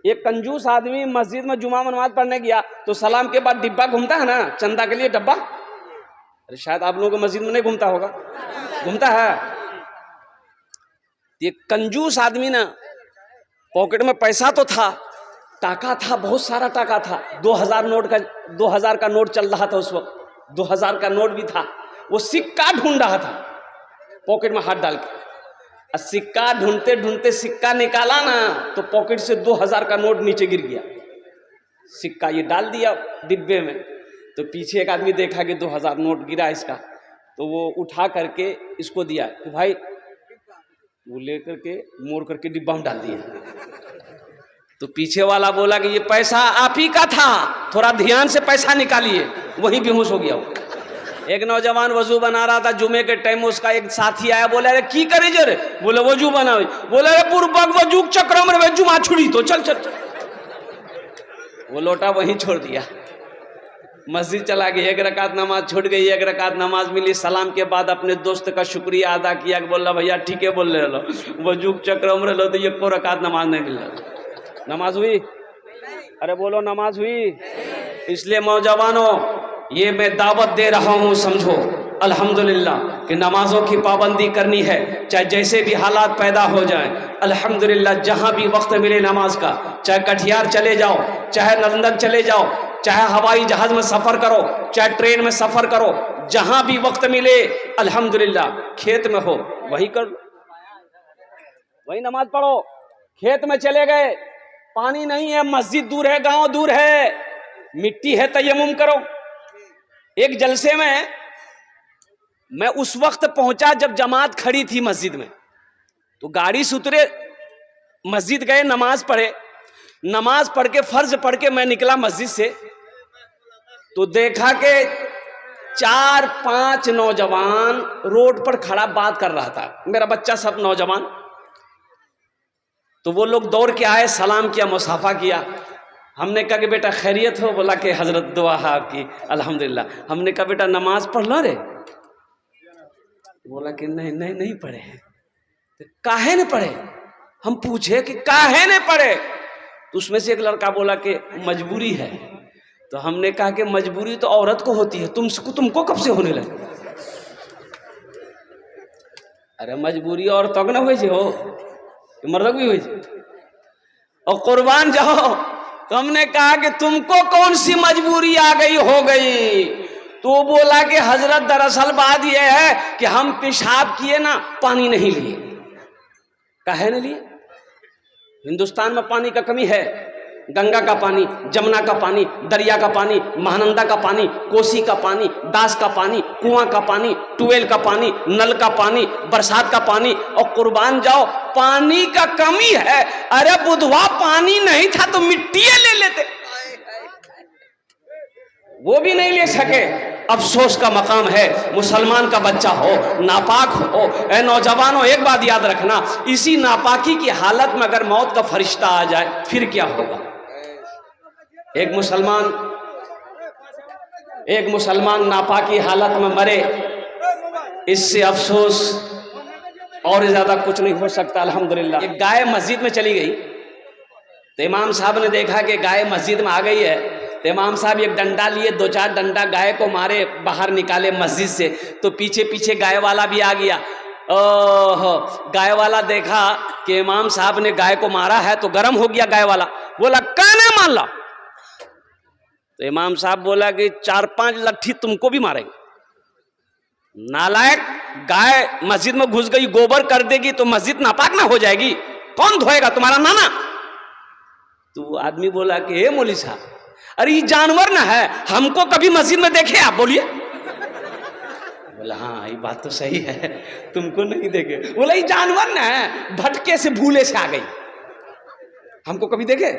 एक कंजूस आदमी मस्जिद में जुमा नमाज पढ़ने गया तो सलाम के बाद डिब्बा घूमता है ना, चंदा के लिए डब्बा। अरे शायद आप लोगों को मस्जिद में नहीं घूमता होगा, घूमता है। ये कंजूस आदमी ना, पॉकेट में पैसा तो था, टाका था, बहुत सारा टाका था। 2000 का नोट चल रहा था उस वक्त, 2000 का नोट भी था। वो सिक्का ढूंढ रहा था, पॉकेट में हाथ डाल के। सिक्का ढूंढते ढूंढते सिक्का निकाला ना तो पॉकेट से 2000 का नोट नीचे गिर गया। सिक्का ये डाल दिया डिब्बे में, तो पीछे एक आदमी देखा कि 2000 नोट गिरा इसका, तो वो उठा करके इसको दिया कि भाई, वो लेकर के मोड़ करके डिब्बा में डाल दिया। तो पीछे वाला बोला कि ये पैसा आप ही का था, थोड़ा ध्यान से पैसा निकालिए। वहीं बेहोश हो गया वो। एक नौजवान वजू बना रहा था जुमे के टाइम, उसका एक साथी आया, बोले अरे की करे जरे, बोले वजू बना, बोले अरे पूर्वक वजू चक्र में जुमा छुड़ी तो चल चल चल। वो लोटा वहीं छोड़ दिया, मस्जिद चला गया। एक रकात नमाज छूट गई, एक रकात नमाज मिली। सलाम के बाद अपने दोस्त का शुक्रिया अदा किया, बोल रहा भैया ठीक है बोल रहे लो, वजू चक्र में लो तो ये को रकात नमाज नहीं मिल रहा। नमाज हुई? अरे बोलो नमाज हुई? इसलिए नौजवानों, ये मैं दावत दे रहा हूँ, समझो अल्हम्दुलिल्लाह कि नमाजों की पाबंदी करनी है, चाहे जैसे भी हालात पैदा हो जाए। अल्हम्दुलिल्लाह जहाँ भी वक्त मिले नमाज का, चाहे कटिहार चले जाओ, चाहे लंदन चले जाओ, चाहे हवाई जहाज में सफ़र करो, चाहे ट्रेन में सफ़र करो, जहाँ भी वक्त मिले अल्हम्दुलिल्लाह, खेत में हो वही कर लो, वही नमाज पढ़ो। खेत में चले गए, पानी नहीं है, मस्जिद दूर है, गांव दूर है, मिट्टी है, तयम्मुम करो। एक जलसे में मैं उस वक्त पहुंचा जब जमात खड़ी थी मस्जिद में, तो गाड़ी से उतरे, मस्जिद गए, नमाज पढ़े। नमाज पढ़ के फर्ज पढ़ के मैं निकला मस्जिद से, तो देखा कि 4-5 नौजवान रोड पर खड़ा बात कर रहा था, मेरा बच्चा सब नौजवान। तो वो लोग दौड़ के आए, सलाम किया, मुसाफा किया। हमने कहा कि बेटा खैरियत हो? बोला कि हजरत दुआ है आपकी, अल्हम्दुलिल्लाह। हमने कहा बेटा नमाज पढ़ लो रे? बोला कि नहीं नहीं नहीं पढ़े। तो काहे ने पढ़े? हम पूछे कि काहे ने पढ़े? तो उसमें से एक लड़का बोला कि मजबूरी है। तो हमने कहा कि मजबूरी तो औरत को होती है, तुमको कब से होने लगे? अरे मजबूरी और तक ना हो, मर्द भी हो। और कुर्बान जाओ, तो हमने कहा कि तुमको कौन सी मजबूरी आ गई हो गई? तो बोला कि हजरत दरअसल बात यह है कि हम पेशाब किए ना, पानी नहीं लिए। काहे नहीं लिए? हिंदुस्तान में पानी का कमी है। गंगा का पानी, जमुना का पानी, दरिया का पानी, महानंदा का पानी, कोसी का पानी, दास का पानी, कुआं का पानी, ट्यूबवेल का पानी, नल का पानी, बरसात का पानी, और कुर्बान जाओ पानी का कमी है। अरे बुधवा पानी नहीं था तो मिट्टी ले लेते, वो भी नहीं ले सके। अफसोस का मकाम है, मुसलमान का बच्चा हो, नापाक हो। ए नौजवानों, एक बात याद रखना, इसी नापाकी की हालत में अगर मौत का फरिश्ता आ जाए फिर क्या होगा? एक मुसलमान नापाकी हालत में मरे, इससे अफसोस और ज्यादा कुछ नहीं हो सकता। अल्हम्दुलिल्लाह। एक गाय मस्जिद में चली गई, तो इमाम साहब ने देखा कि गाय मस्जिद में आ गई है, तो इमाम साहब एक डंडा लिए, 2-4 डंडा गाय को मारे, बाहर निकाले मस्जिद से। तो पीछे पीछे गाय वाला भी आ गया। ओह, गाय वाला देखा कि इमाम साहब ने गाय को मारा है तो गर्म हो गया गाय वाला, बोला कहने मान ला। तो इमाम साहब बोला कि 4-5 लट्ठी तुमको भी मारेंगे। नालायक, गाय मस्जिद में घुस गई, गोबर कर देगी तो मस्जिद नापाक ना हो जाएगी? कौन धोएगा? तुम्हारा नाना। तो आदमी बोला कि हे मौलवी साहब, अरे ये जानवर ना है, हमको कभी मस्जिद में देखे आप? बोलिए। बोला हाँ ये बात तो सही है, तुमको नहीं देखे। बोला ये जानवर ना है, भटके से भूले से आ गई, हमको कभी देखे?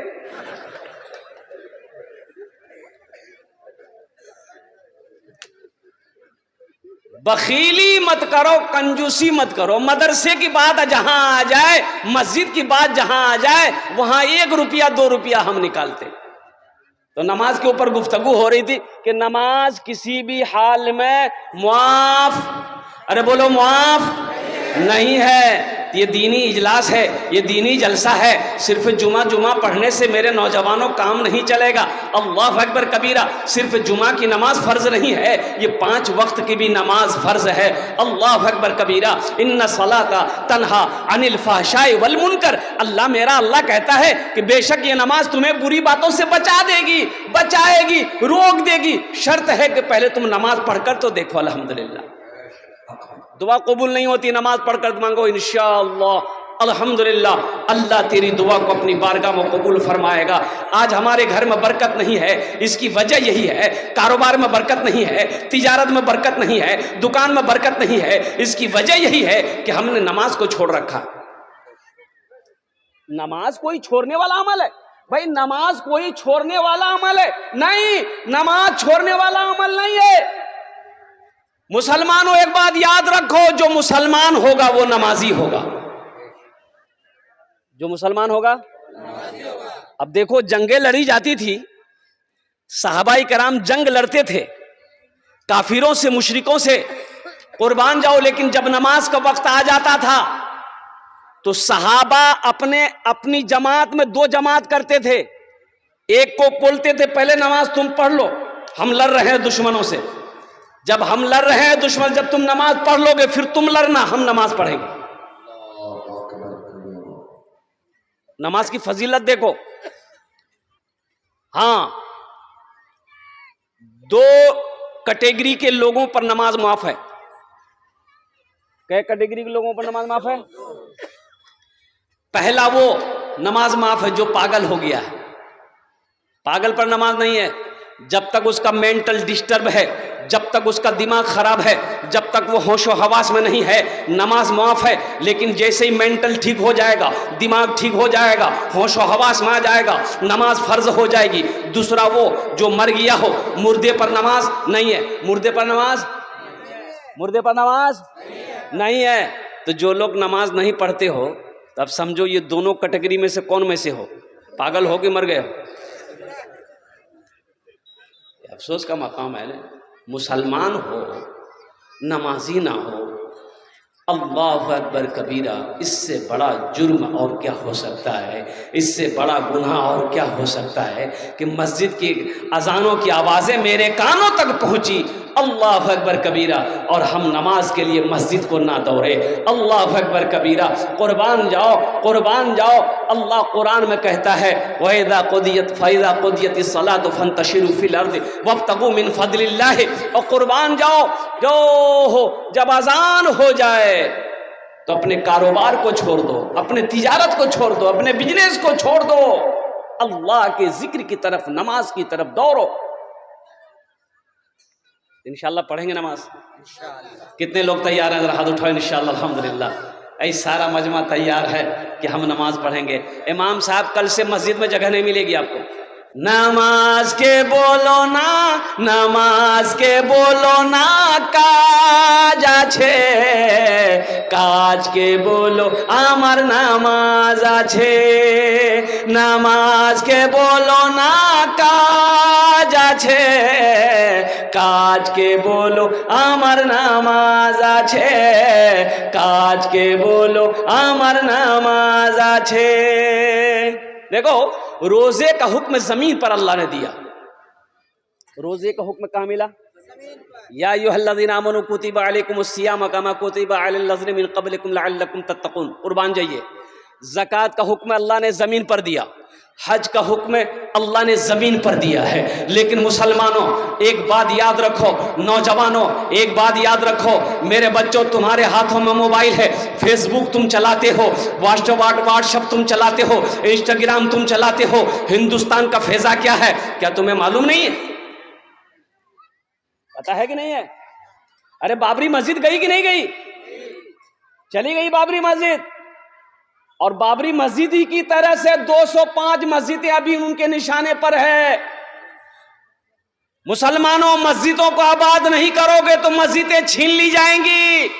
बखीली मत करो, कंजूसी मत करो। मदरसे की बात जहां आ जाए, मस्जिद की बात जहां आ जाए, वहां 1 रुपया 2 रुपया हम निकालते। तो नमाज के ऊपर गुफ्तगू हो रही थी कि नमाज किसी भी हाल में मुआफ, अरे बोलो मुआफ, नहीं है। ये दीनी इजलास है, ये दीनी जलसा है। सिर्फ जुमा पढ़ने से मेरे नौजवानों काम नहीं चलेगा। अल्लाह अकबर कबीरा। सिर्फ जुमा की नमाज फ़र्ज नहीं है, ये 5 वक्त की भी नमाज फ़र्ज है। अल्लाह अकबर कबीरा। इन्ना सलाता तन्हा अनिल फहशाई वल मुनकर। अल्लाह मेरा अल्लाह कहता है कि बेशक ये नमाज तुम्हें बुरी बातों से बचा देगी, बचाएगी, रोक देगी। शर्त है कि पहले तुम नमाज पढ़कर तो देखो। अल्हम्दुलिल्लाह। दुआ कबूल नहीं होती नमाज पढ़कर मांगो, इंशाअल्लाह अल्हम्दुलिल्लाह अल्लाह तेरी दुआ को अपनी बारगाह में कबूल फरमाएगा। आज हमारे घर में बरकत नहीं है, इसकी वजह यही है। कारोबार में बरकत नहीं है, तिजारत में बरकत नहीं है, दुकान में बरकत नहीं है, इसकी वजह यही है कि हमने नमाज को छोड़ रखा। नमाज कोई छोड़ने वाला अमल है भाई, नमाज कोई छोड़ने वाला अमल है नहीं, नमाज छोड़ने वाला अमल नहीं है। मुसलमानों एक बात याद रखो, जो मुसलमान होगा वो नमाजी होगा। जो मुसलमान होगा नमाजी होगा। अब देखो जंगें लड़ी जाती थी, सहाबाई कराम जंग लड़ते थे काफिरों से, मुशरिकों से, कुर्बान जाओ। लेकिन जब नमाज का वक्त आ जाता था तो सहाबा अपनी जमात में 2 जमात करते थे। एक को बोलते थे पहले नमाज तुम पढ़ लो, हम लड़ रहे हैं दुश्मनों से। जब हम लड़ रहे हैं दुश्मन, जब तुम नमाज पढ़ लोगे फिर तुम लड़ना, हम नमाज पढ़ेंगे। नमाज की फजीलत देखो। हां, 2 कैटेगरी के लोगों पर नमाज माफ है। क्या कैटेगरी के लोगों पर नमाज माफ है? पहला वो नमाज माफ है जो पागल हो गया है। पागल पर नमाज नहीं है। जब तक उसका मेंटल डिस्टर्ब है, जब तक उसका दिमाग खराब है, जब तक वो होशो हवास में नहीं है, नमाज माफ है। लेकिन जैसे ही मेंटल ठीक हो जाएगा, दिमाग ठीक हो जाएगा, होशो हवास में आ जाएगा, नमाज फर्ज हो जाएगी। दूसरा वो जो मर गया हो, मुर्दे पर नमाज नहीं है। मुर्दे पर नमाज नहीं है। तो जो लोग नमाज नहीं पढ़ते हो, तब समझो ये दोनों कैटेगरी में से कौन में से हो? पागल हो कि मर गए हो? अफसोस का मकाम है ना। मुसलमान हो, नमाजी ना हो, अल्लाह अकबर कबीरा। इससे बड़ा जुर्म और क्या हो सकता है? इससे बड़ा गुनाह और क्या हो सकता है कि मस्जिद की अजानों की आवाज़ें मेरे कानों तक पहुंची, अल्लाह अकबर कबीरा, और हम नमाज के लिए मस्जिद को ना दौड़े। अल्लाह अकबर कबीरा। कुर्बान जाओ। अल्लाह कुरान में कहता है, वइज़ा क़ुदियत सलात फंतशिरू फिल अर्द वब्तगू मिन फदलिल्लाह। और कुर्बान जाओ, जब अजान हो जाए तो अपने कारोबार को छोड़ दो, अपने तिजारत को छोड़ दो, अपने बिजनेस को छोड़ दो, अल्लाह के जिक्र की तरफ, नमाज की तरफ दौड़ो। इंशाअल्लाह पढ़ेंगे नमाज। कितने लोग तैयार हैं? जरा हाथ उठाओ। इंशाअल्लाह अल्हम्दुलिल्लाह। ऐसा सारा मजमा तैयार है कि हम नमाज पढ़ेंगे। इमाम साहब कल से मस्जिद में जगह नहीं मिलेगी आपको। नमाज के बोलो ना काज आछे, काज के बोलो आमार नामाज आछे। नमाज के बोलो ना काज आछे, काज के बोलो आमार नामाज आछे, काज के बोलो आमार नामाज आछे। देखो, रोजे का हुक्म जमीन पर अल्लाह ने दिया। रोजे का हुक्म कहाँ मिला? या अय्युहल्लज़ीना आमनू कुतिबा अलैकुमुस्सियाम कमा कुतिबा अलल लज़ीना मिन क़ब्लिकुम लअल्लकुम तत्तक़ून। कुर्बान जाइए। ज़कात का हुक्म अल्लाह ने ज़मीन पर दिया, हज का हुक्म अल्लाह ने ज़मीन पर दिया है। लेकिन मुसलमानों एक बात याद रखो, नौजवानों एक बात याद रखो, मेरे बच्चों, तुम्हारे हाथों में मोबाइल है, फेसबुक तुम चलाते हो, व्हाट्सएप तुम चलाते हो, इंस्टाग्राम तुम चलाते हो। हिंदुस्तान का फैज़ा क्या है, क्या तुम्हें मालूम नहीं है? पता है कि नहीं है? अरे बाबरी मस्जिद गई कि नहीं गई? चली गई बाबरी मस्जिद। और बाबरी मस्जिद ही की तरह से 205 मस्जिदें अभी उनके निशाने पर है। मुसलमानों, मस्जिदों को आबाद नहीं करोगे तो मस्जिदें छीन ली जाएंगी।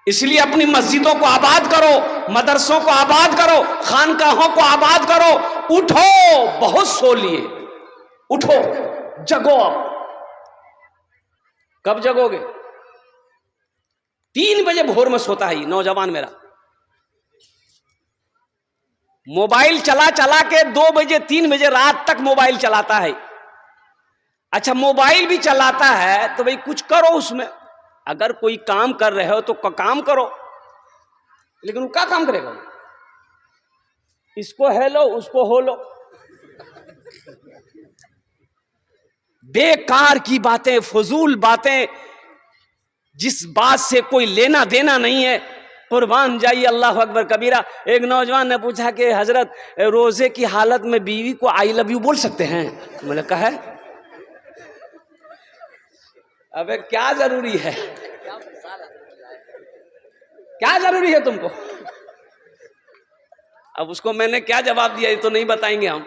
इसलिए अपनी मस्जिदों को आबाद करो, मदरसों को आबाद करो, खानकाहों को आबाद करो। उठो, बहुत सो लिए, उठो, जगो। अब कब जगोगे? 3 बजे भोर में सोता है नौजवान मेरा, मोबाइल चला चला के 2 बजे 3 बजे रात तक मोबाइल चलाता है। अच्छा मोबाइल भी चलाता है तो भाई कुछ करो उसमें, अगर कोई काम कर रहे हो तो काम करो, लेकिन वो क्या काम करेगा? इसको हेलो उसको होलो, बेकार की बातें, फजूल बातें, जिस बात से कोई लेना देना नहीं है। कुर्बान जाइए, अल्लाह अकबर कबीरा। एक नौजवान ने पूछा कि हजरत रोजे की हालत में बीवी को आई लव यू बोल सकते हैं? मैंने कहा है अबे क्या जरूरी है, क्या जरूरी है तुमको? अब उसको मैंने क्या जवाब दिया ये तो नहीं बताएंगे हम।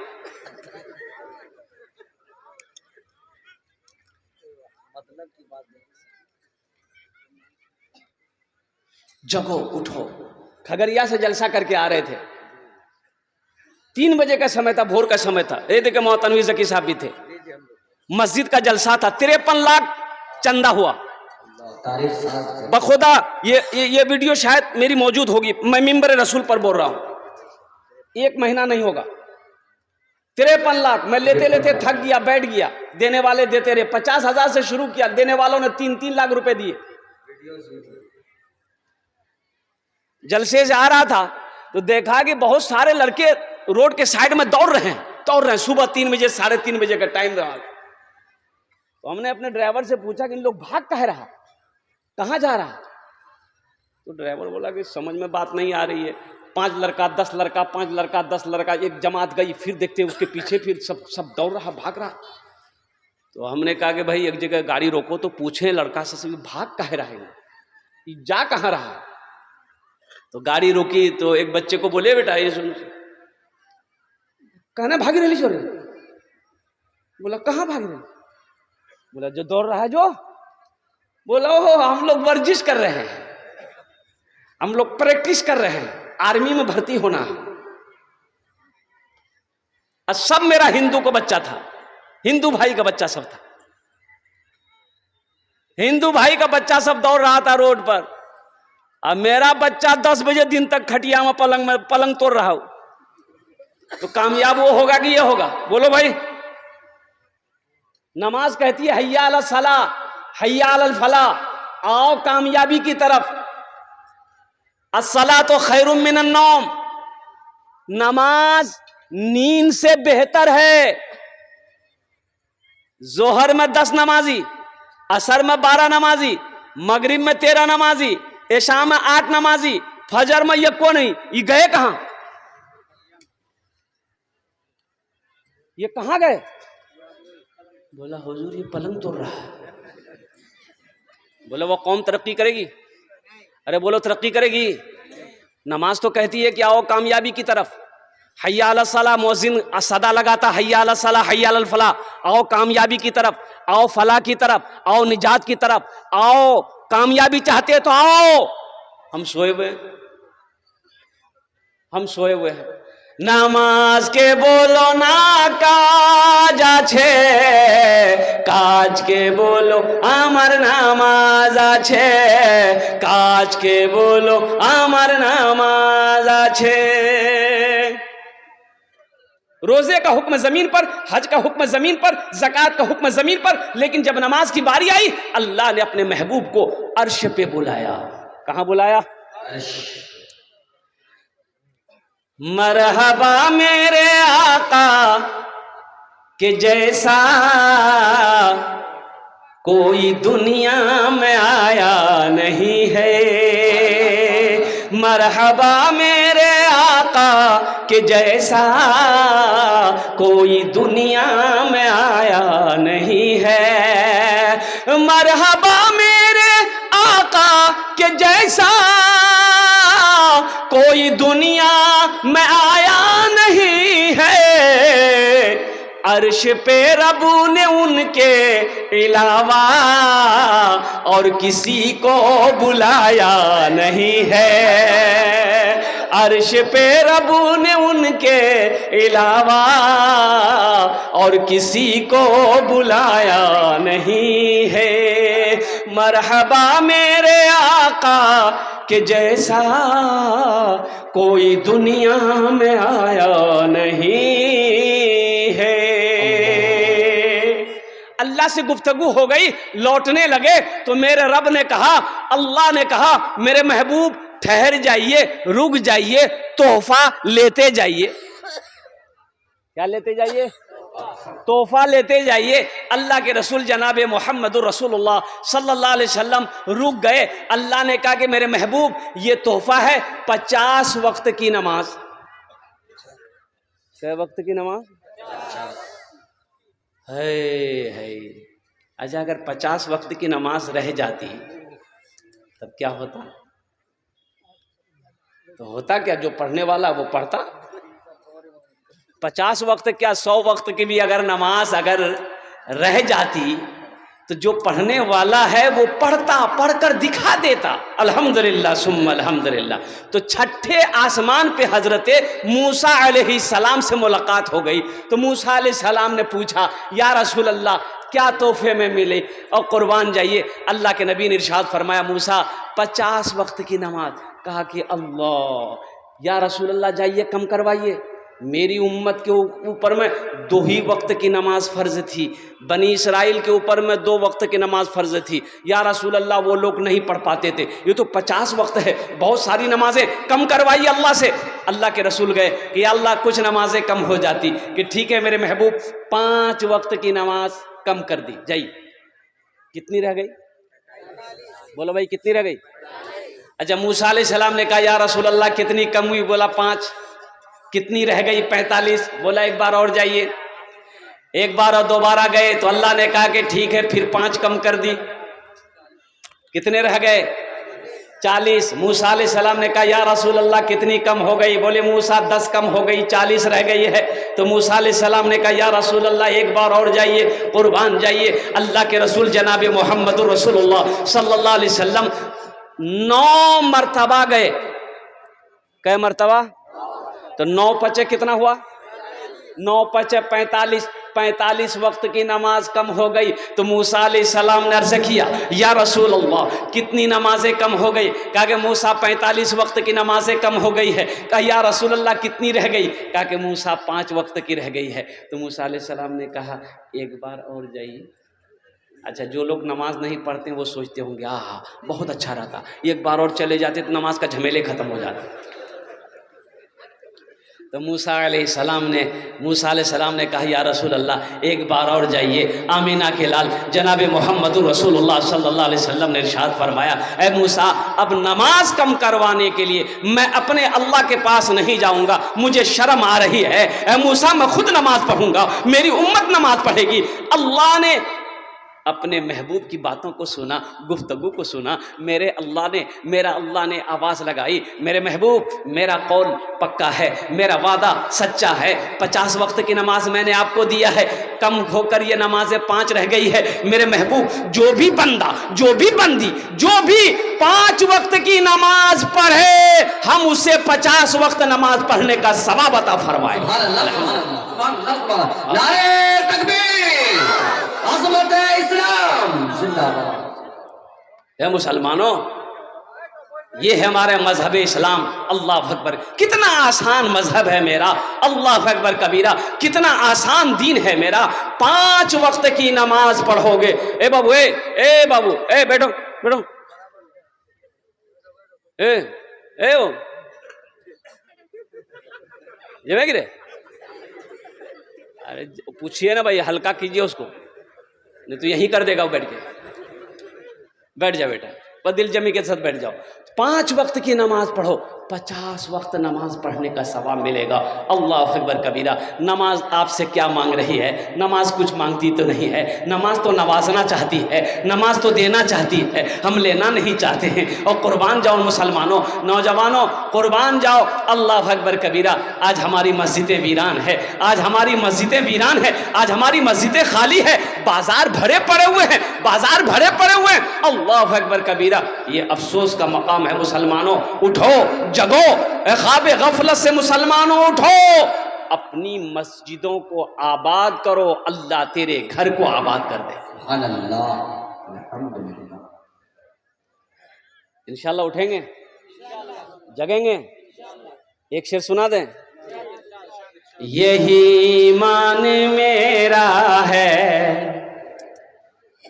जगो उठो, खगड़िया से जलसा करके आ रहे थे, 3 बजे का समय था, भोर का समय था। ये देखे मोहम्मद तनवीर ज़की साहब भी थे, मस्जिद का जलसा था, 53 लाख चंदा हुआ। बखुदा ये वीडियो शायद मेरी मौजूद होगी, मैं मिंबर रसूल पर बोल रहा हूं, 1 महीना नहीं होगा। 53 लाख मैं लेते लेते थक गया, बैठ गया। देने वाले देते रहे, 50,000 से शुरू किया, देने वालों ने 3-3 लाख रुपए दिए। जलसे से आ रहा था तो देखा कि बहुत सारे लड़के रोड के साइड में दौड़ रहे हैं। सुबह 3 बजे 3:30 बजे का टाइम रहा। तो हमने अपने ड्राइवर से पूछा कि इन लोग भाग कह रहा, कहां जा रहा? तो ड्राइवर बोला कि समझ में बात नहीं आ रही है। 5 लड़का 10 लड़का, 5 लड़का 10 लड़का, एक जमात गई, फिर देखते उसके पीछे फिर सब दौड़ रहा, भाग रहा। तो हमने कहा कि भाई एक जगह गाड़ी रोको तो पूछे लड़का से भाग कह रहा है, जा कहां रहा? तो गाड़ी रोकी तो एक बच्चे को बोले बेटा ये सुन, कहना भागी रही छोरे। बोला कहां भाग रहे? बोला जो दौड़ रहा है जो। बोला ओ हम लोग वर्जिश कर रहे हैं, हम लोग प्रैक्टिस कर रहे हैं, आर्मी में भर्ती होना। और सब मेरा हिंदू को बच्चा था, हिंदू भाई का बच्चा सब था, हिंदू भाई का बच्चा सब दौड़ रहा था रोड पर। अब मेरा बच्चा 10 बजे दिन तक खटिया में पलंग तोड़ रहा हो, तो कामयाब वो होगा कि ये होगा? बोलो भाई। नमाज कहती है हय्या अला सलाह हय्या अल फलाह, आओ कामयाबी की तरफ। अस्सला तो खैरुम मिनन नौम, नमाज नींद से बेहतर है। जोहर में 10 नमाजी, असर में 12 नमाजी, मगरिब में 13 नमाजी, ऐशा में 8 नमाजी, फजर में ये कौन नहीं, ये गए कहां? ये कहां गए? बोला हुजूर ये पलंग तोड़ रहा है। बोले वो कौम तरक्की करेगी? अरे बोलो तरक्की करेगी। नमाज तो कहती है कि आओ कामयाबी की तरफ। हय्या अला सलाह, मुअज्जिन सदा लगाता हय्या अला सलाह हय्या अल फलाह, आओ कामयाबी की तरफ, आओ फलाह की तरफ, आओ निजात की तरफ, आओ कामयाबी चाहते हैं तो आओ। हम सोए हुए, हम सोए हुए हैं। नामाज के बोलो ना काज आछे, काज के बोलो आमार नामाज आछे, काज के बोलो आमार नामाज आछे। रोजे का हुक्म जमीन पर, हज का हुक्म जमीन पर, ज़कात का हुक्म जमीन पर, लेकिन जब नमाज की बारी आई अल्लाह ने अपने महबूब को अर्श पे बुलाया। कहां बुलाया? अर्श। मरहबा मेरे आका के जैसा कोई दुनिया में आया नहीं है। मरहबा मेरे आका के जैसा कोई दुनिया में आया नहीं है। मरहबा मेरे आका के जैसा कोई दुनिया में आया नहीं है। अर्श पे रबू ने उनके अलावा और किसी को बुलाया नहीं है। अर्श पे रबू ने उनके अलावा और किसी को बुलाया नहीं है। मरहबा मेरे आका के जैसा कोई दुनिया में आया नहीं है। अल्लाह से गुफ्तगू हो गई, लौटने लगे तो मेरे रब ने कहा, अल्लाह ने कहा, मेरे महबूब ठहर जाइए, रुक जाइए, तोहफा लेते जाइए। क्या लेते जाइए? तोहफा लेते जाइए। अल्लाह के रसूल जनाब मोहम्मदुर रसूलुल्लाह सल्लल्लाहु अलैहि वसल्लम रुक गए। अल्लाह ने कहा कि मेरे महबूब ये तोहफा है 50 वक्त की नमाज। कै वक्त की नमाज? है। अच्छा, अगर 50 वक्त की नमाज रह जाती तब क्या होता? तो होता क्या, जो पढ़ने वाला वो पढ़ता। 50 वक्त क्या, 100 वक्त की भी अगर नमाज अगर रह जाती तो जो पढ़ने वाला है वो पढ़ता, पढ़कर दिखा देता। अल्हम्दुलिल्लाह सुम्मा अल्हम्दुलिल्लाह। तो छठे आसमान पे हजरते मूसा अलैहिस्सलाम से मुलाकात हो गई। तो मूसा अलैहिस्सलाम ने पूछा, या रसूल अल्लाह क्या तोहफे में मिले? और कुर्बान जाइए, अल्लाह के नबी ने इरशाद फरमाया, मूसा 50 वक्त की नमाज। कहा कि अल्लाह, या रसूल अल्लाह जाइए कम करवाइए, मेरी उम्मत के ऊपर में 2 ही वक्त की नमाज फ़र्ज थी, बनी इसराइल के ऊपर में 2 वक्त की नमाज फ़र्ज थी। या रसूल अल्लाह वो लोग नहीं पढ़ पाते थे, ये तो 50 वक्त है, बहुत सारी नमाजें, कम करवाइए अल्लाह से। अल्लाह के रसूल गए कि या अल्लाह कुछ नमाजें कम हो जाती, कि ठीक है मेरे महबूब 5 वक्त की नमाज कम कर दी जाइए। कितनी रह गई? बोलो भाई कितनी रह गई? अच्छा, मूसा अलैहिस्सलाम ने कहा, या रसूल अल्लाह कितनी कम हुई? बोला 5। कितनी रह गई? 45। बोला एक बार और जाइए। एक बार और दोबारा गए तो अल्लाह ने कहा कि ठीक है, फिर 5 कम कर दी। कितने रह गए? 40। मूसा अलैहिस्सलाम ने कहा, या रसूल अल्लाह कितनी कम हो गई? बोले मूसा 10 कम हो गई, 40 रह गई है। तो मूसा अलैहिस्सलाम ने कहा, या रसूल अल्लाह एक बार और जाइए, कुर्बान जाइए। अल्लाह के रसूल जनाब मोहम्मदुर रसूलुल्लाह सल्लल्लाहु अलैहि वसल्लम 9 मरतबा गए। कै मरतबा? तो 9 पचे कितना हुआ? 9 पचे 45। 45 वक्त की नमाज कम हो गई। तो मूसा अलैहिस्सलाम ने अर्ज़ किया, या रसूल अल्लाह कितनी नमाजें कम हो गई? कहा कि मूसा 45 वक्त की नमाजें कम हो गई है। कहा या रसूल अल्लाह कितनी रह गई? कहा कि मूसा 5 वक्त की रह गई है। तो मूसा अलैहिस्सलाम ने कहा एक बार और जाइए। अच्छा, जो लोग नमाज नहीं पढ़ते वो सोचते होंगे आहा बहुत अच्छा रहता, एक बार और चले जाते तो नमाज का झमेले ख़त्म हो जाते। तो मूसा अलैहिस्सलाम ने कहा, या रसूल अल्लाह एक बार और जाइए। आमीना के लाल जनाब मोहम्मदुर रसूलुल्लाह सल्लल्लाहु अलैहि वसल्लम ने इरशाद फरमाया, ए मूसा अब नमाज कम करवाने के लिए मैं अपने अल्लाह के पास नहीं जाऊंगा, मुझे शर्म आ रही है। ए मूसा मैं खुद नमाज पढ़ूंगा, मेरी उम्मत नमाज पढ़ेगी। अल्लाह ने अपने महबूब की बातों को सुना, गुफ्तगू को सुना। मेरा अल्लाह ने आवाज़ लगाई, मेरे महबूब मेरा कौल पक्का है, मेरा वादा सच्चा है। 50 वक्त की नमाज मैंने आपको दिया है, कम होकर ये नमाजें 5 रह गई है। मेरे महबूब जो भी बंदा, जो भी बंदी, जो भी 5 वक्त की नमाज पढ़े, हम उसे 50 वक्त नमाज पढ़ने का सवाब अता फरमाए। है मुसलमानों, ये है हमारे मजहब इस्लाम। अल्लाह अकबर, कितना आसान मजहब है मेरा। अल्लाह अकबर कबीरा, कितना आसान दीन है मेरा। 5 वक्त की नमाज पढ़ोगे। ए बाबू, ए बाबू, ए बैठो बैठो, ए ओ ये गिरे। अरे पूछिए ना भाई, हल्का कीजिए उसको, नहीं तो यहीं कर देगा वो बैठ के। बैठ जाओ बेटा, पर दिल जमी के साथ बैठ जाओ। 5 वक्त की नमाज पढ़ो, 50 वक्त नमाज पढ़ने का सवाब मिलेगा। अल्लाह अकबर कबीरा। नमाज आपसे क्या मांग रही है? नमाज कुछ मांगती तो नहीं है। नमाज तो नवाजना चाहती है, नमाज तो देना चाहती है, हम लेना नहीं चाहते हैं। और कुर्बान जाओ मुसलमानों, नौजवानों कुर्बान जाओ। अल्लाह अकबर कबीरा। आज हमारी मस्जिदें वीरान है, आज हमारी मस्जिदें वीरान है, आज हमारी मस्जिदें खाली है, बाजार भरे पड़े हुए हैं, बाजार भरे पड़े हुए हैं। अल्लाह अकबर कबीरा। ये अफसोस का मकाम है मुसलमानों, उठो जगो, ख्वाब गफलत से मुसलमानों उठो, अपनी मस्जिदों को आबाद करो, अल्लाह तेरे घर को आबाद कर दे। इंशाल्लाह उठेंगे, जगेंगे। एक शेर सुना दें। यही ईमान मेरा है,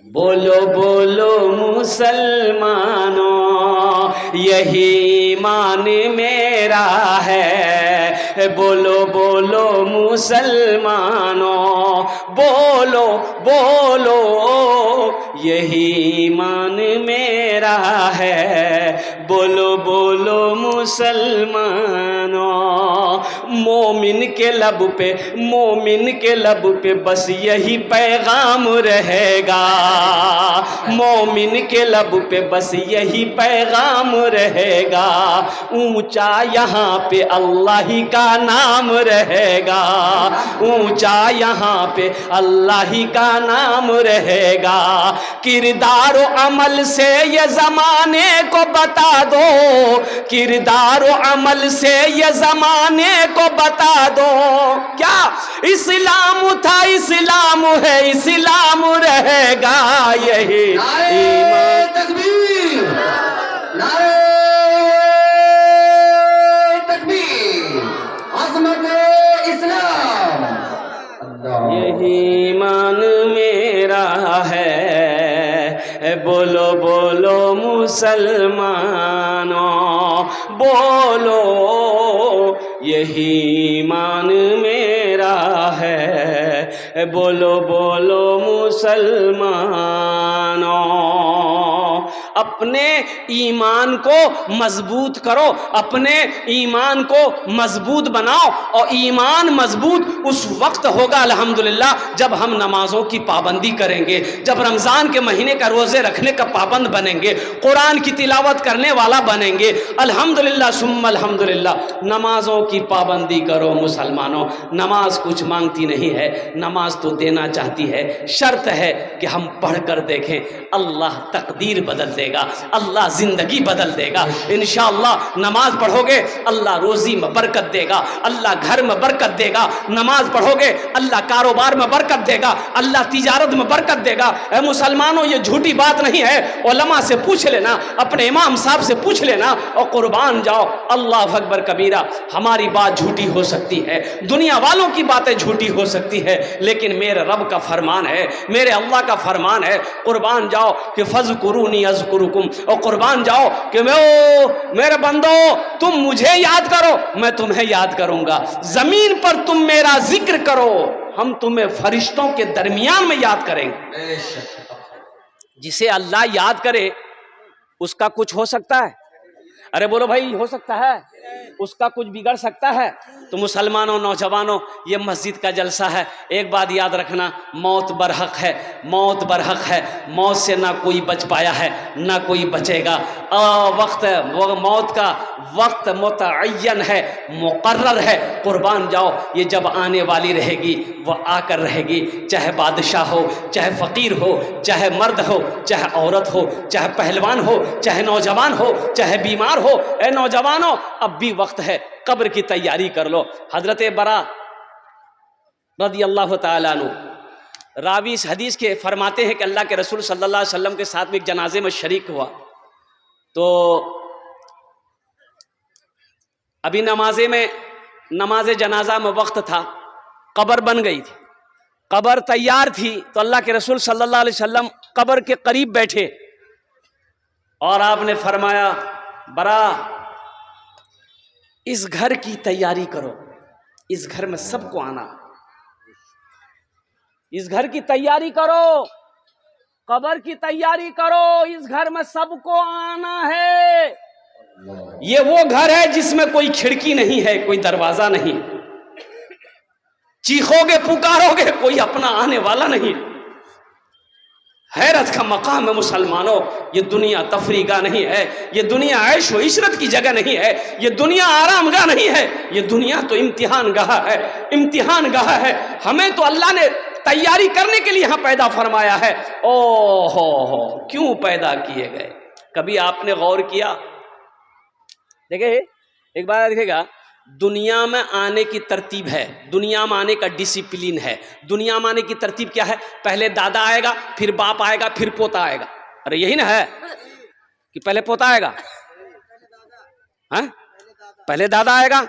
बोलो बोलो मुसलमानों, यही ईमान मेरा है, बोलो बोलो मुसलमानों, बोलो बोलो यही ईमान मेरा है, बोलो बोलो मुसलमानों। मोमिन के लब पे, मोमिन के लब पे बस यही पैगाम रहेगा, मोमिन के लब पे बस यही पैगाम रहेगा, ऊंचा यहाँ पे अल्लाह ही का नाम रहेगा, ऊंचा यहाँ पे अल्लाह ही का नाम रहेगा। किरदार और अमल से ये जमाने को बता दो, किरदार और अमल से ये जमाने को बता दो, क्या इस्लाम था, इस्लाम है, इस्लाम रहेगा। यही ईमान। तकबीर, नारे तकबीर, अज़मत इस्लाम। यही ईमान मेरा है, बोलो बोलो मुसलमानों, बोलो यही ईमान मेरा है, बोलो बोलो मुसलमानों। अपने ईमान को मजबूत करो, अपने ईमान को मजबूत बनाओ, और ईमान मजबूत उस वक्त होगा अल्हम्दुलिल्लाह जब हम नमाजों की पाबंदी करेंगे, जब रमज़ान के महीने का रोज़े रखने का पाबंद बनेंगे, कुरान की तिलावत करने वाला बनेंगे। अल्हम्दुलिल्लाह सुम्मा अल्हम्दुलिल्लाह। नमाजों की पाबंदी करो मुसलमानों। नमाज कुछ मांगती नहीं है, नमाज तो देना चाहती है। शर्त है कि हम पढ़ कर देखें, अल्लाह तकदीर बदल देगा, अल्लाह ज़िंदगी बदल देगा इंशाअल्लाह। नमाज पढ़ोगे अल्लाह रोज़ी में बरकत देगा, अल्लाह घर में बरकत देगा। नमाज पढ़ोगे अल्लाह कारोबार में बरकत देगा, अल्लाह तिजारत में बरकत देगा। ए मुसलमानों, ये झूठी बात नहीं है, उलमा से पूछ लेना, अपने इमाम साहब से पूछ लेना और कुर्बान जाओ। अल्लाह अकबर कबीरा। हमारी बात झूठी हो सकती है, दुनिया वालों की बातें झूठी हो सकती है, लेकिन मेरे रब का फरमान है, मेरे अल्लाह का फरमान है, कुर्बान जाओ कि फज़कुरूनी अज़कुरुकुम, और कुर्बान जाओ कि मेरे बंदो तुम मुझे याद करो, मैं तुम्हें याद करूंगा। जमीन पर तुम मेरा जिक्र करो, हम तुम्हें फरिश्तों के दरमियान में याद करेंगे। जिसे अल्लाह याद करे उसका कुछ हो सकता है? अरे बोलो भाई, हो सकता है? उसका कुछ बिगड़ सकता है? तो मुसलमानों, नौजवानों, ये मस्जिद का जलसा है। एक बात याद रखना, मौत बरहक है, मौत बरहक है। मौत से ना कोई बच पाया है, ना कोई बचेगा। वक्त, वो मौत का वक्त मुतअय्यन है, मुकर्रर है। कुर्बान जाओ, ये जब आने वाली रहेगी वो आकर रहेगी। चाहे बादशाह हो, चाहे फ़कीर हो, चाहे मर्द हो, चाहे औरत हो, चाहे पहलवान हो, चाहे नौजवान हो, चाहे बीमार हो। ए नौजवानों, अब भी वक्त है, कब्र की तैयारी कर लो। हजरत बरा रज़ी अल्लाह तआला अन्हु रावी इस हदीस के फरमाते हैं कि अल्लाह के रसूल सल्लल्लाहु अलैहि वसल्लम के साथ में एक जनाजे में शरीक हुआ। तो अभी नमाज जनाजा में वक्त था, कब्र बन गई थी, कब्र तैयार थी। तो अल्लाह के रसूल सल्लल्लाहु अलैहि वसल्लम कब्र के करीब बैठे और आपने फरमाया, बरा इस घर की तैयारी करो, इस घर में सबको आना, इस घर की तैयारी करो, कब्र की तैयारी करो, इस घर में सबको आना है। ये वो घर है जिसमें कोई खिड़की नहीं है, कोई दरवाजा नहीं, चीखोगे पुकारोगे कोई अपना आने वाला नहीं। हैरत का मकाम है मुसलमानों। ये दुनिया तफरीगा नहीं है, ये दुनिया ऐश व इशरत की जगह नहीं है, ये दुनिया आरामगाह नहीं है, ये दुनिया तो इम्तिहान गाह है, इम्तिहान गाह है। हमें तो अल्लाह ने तैयारी करने के लिए यहाँ पैदा फरमाया है। ओ हो, क्यों पैदा किए गए? कभी आपने गौर किया? देखिए, एक बार देखिएगा, दुनिया में आने की तरतीब है, दुनिया में आने का डिसिप्लिन है। दुनिया में आने की तरतीब क्या है? पहले दादा आएगा, फिर बाप आएगा, फिर पोता आएगा। अरे यही ना है कि पहले पोता आएगा? हैं? पहले दादा आएगा,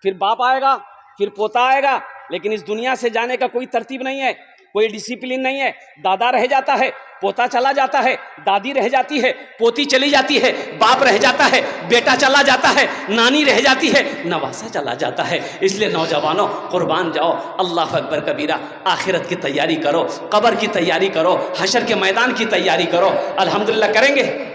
फिर बाप आएगा, फिर पोता आएगा। लेकिन इस दुनिया से जाने का कोई तरतीब नहीं है, कोई डिसिप्लिन नहीं है। दादा रह जाता है, पोता चला जाता है, दादी रह जाती है, पोती चली जाती है, बाप रह जाता है, बेटा चला जाता है, नानी रह जाती है, नवासा चला जाता है। इसलिए नौजवानों, कुर्बान जाओ, अल्लाह अकबर कबीरा। आखिरत की तैयारी करो, कब्र की तैयारी करो, हशर के मैदान की तैयारी करो। अल्हम्दुलिल्लाह करेंगे।